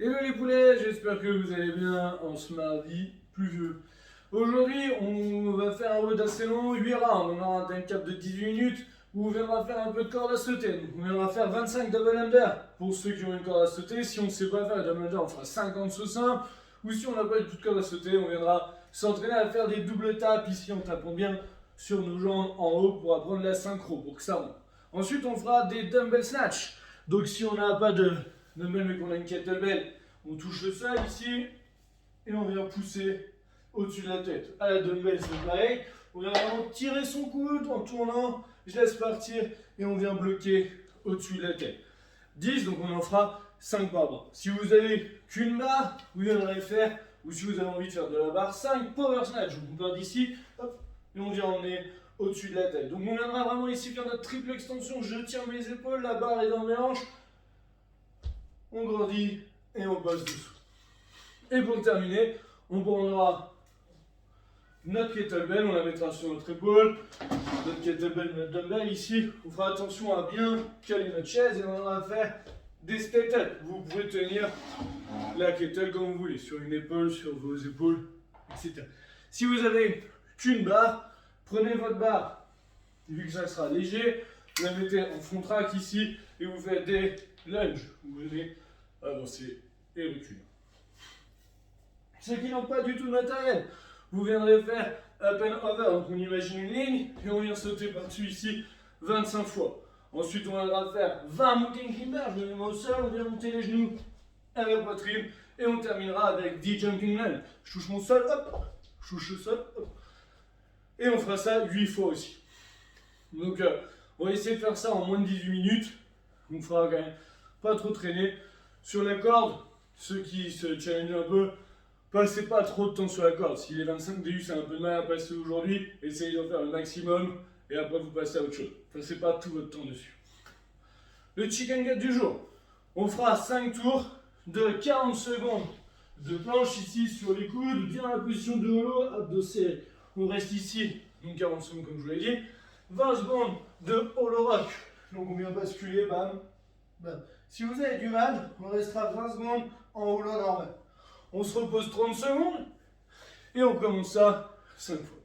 Hello les poulets, j'espère que vous allez bien en ce mardi pluvieux. Aujourd'hui, on va faire un road assez long, 8 rounds. On aura un cap de 18 minutes où on viendra faire un peu de corde à sauter. Donc on viendra faire 25 double under pour ceux qui ont une corde à sauter. Si on ne sait pas faire les double under, on fera 50 sous simple. Ou si on n'a pas du tout de corde à sauter, on viendra s'entraîner à faire des doubles tapes ici en tapant bien sur nos jambes en haut pour apprendre la synchro, pour que ça monte. Ensuite, on fera des dumbbell snatch. Donc si on n'a pas de dumbbell mais qu'on a une kettlebell, on touche le sol ici et on vient pousser au-dessus de la tête. À la dumbbell, c'est pareil. On vient vraiment tirer son coude en tournant, je laisse partir et on vient bloquer au-dessus de la tête. 10, donc on en fera 5 par bras. Si vous avez qu'une barre, vous viendrez faire, ou si vous avez envie de faire de la barre, 5 power snatch. Donc on part d'ici, hop, et on vient emmener au-dessus de la tête. Donc on viendra vraiment ici faire notre triple extension. Je tiens mes épaules, la barre est dans mes hanches. On grandit et on passe dessous. Et pour terminer, on prendra notre kettlebell, on la mettra sur notre épaule. Notre kettlebell, notre dumbbell ici. On fera attention à bien caler notre chaise et on va faire des step up. Vous pouvez tenir la kettle comme vous voulez, sur une épaule, sur vos épaules, etc. Si vous avez qu'une barre, prenez votre barre, vu que ça sera léger, vous la mettez en front track ici et vous faites des lunges. Vous venez avancer et reculer. Ceux qui n'ont pas du tout de matériel, vous viendrez faire up and over. Donc on imagine une ligne et on vient sauter par-dessus ici 25 fois. Ensuite on viendra faire 20 mountain climbers, je me mets au sol, on vient monter les genoux à la poitrine et on terminera avec 10 jumping lunge. Je touche mon sol, hop, je touche le sol, hop. Et on fera ça 8 fois aussi. Donc on va essayer de faire ça en moins de 18 minutes. On fera quand même pas trop traîner. Sur la corde, ceux qui se challengent un peu, passez pas trop de temps sur la corde. Si les 25 DU c'est un peu de mal à passer aujourd'hui, essayez d'en faire le maximum et après vous passez à autre chose. Passez pas tout votre temps dessus. Le chicken gut du jour. On fera 5 tours de 40 secondes de planche ici sur les coudes, bien la position de holo, abdos serrés. On reste ici, donc 40 secondes comme je vous l'ai dit. 20 secondes de holo rock. Donc on vient basculer, bam, bam. Si vous avez du mal, on restera 20 secondes en holo normal. On se repose 30 secondes et on commence ça 5 fois.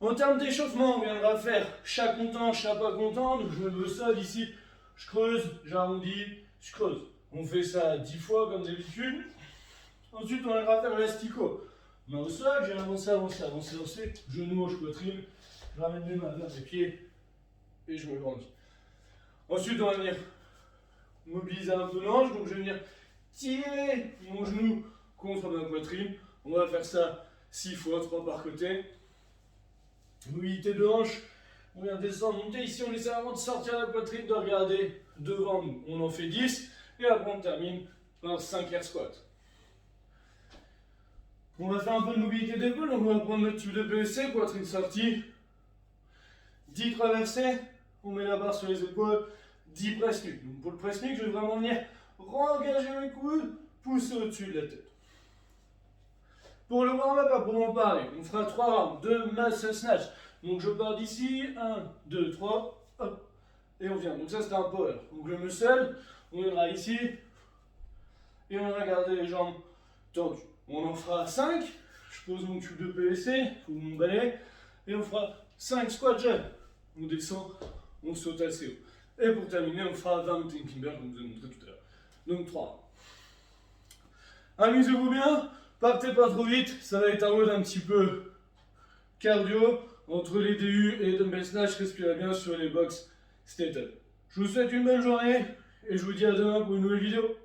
En termes d'échauffement, on viendra faire chat content, chat pas content. Donc je me mets au sol ici, je creuse, j'arrondis, je creuse. On fait ça 10 fois comme d'habitude. Ensuite, on viendra faire l'astico. Main au sol, j'ai avancé, avancé, avancé, avancé. Genou, hanche, poitrine. Je ramène mes mains vers mes pieds et je me grandis. Ensuite, on va venir mobiliser un peu l'ange. Donc je vais venir tirer mon genou contre ma poitrine. On va faire ça 6 fois, 3 par côté. Mobilité de hanche. On vient descendre, monter. Ici, on essaie vraiment de sortir la poitrine, de regarder devant nous. On en fait 10. Et après, on termine par 5 air squats. On va faire un peu de mobilité d'épaule. Donc on va prendre notre tube de PVC, poitrine sortie. 10 traversées. On met la barre sur les épaules. 10 press nuque. Donc pour le press nuque, je vais vraiment venir re-engager mes coudes, pousser au-dessus de la tête. Pour le warm-up, à proprement parler, on fera 3 rounds de muscle snatch. Donc je pars d'ici, 1, 2, 3, hop, et on vient. Donc ça c'est un power. Donc le muscle, on viendra ici, et on va garder les jambes tendues. On en fera 5, je pose mon tube de PVC, ou mon balai, et on fera 5 squat jump. On descend, on saute assez haut. Et pour terminer, on fera 20 mountain climbers comme je vous ai montré tout à l'heure. Donc 3. Amusez-vous bien, partez pas trop vite, ça va être un mode un petit peu cardio, entre les DU et les dumbbell snatch, respirez bien sur les box step up. Je vous souhaite une bonne journée et je vous dis à demain pour une nouvelle vidéo.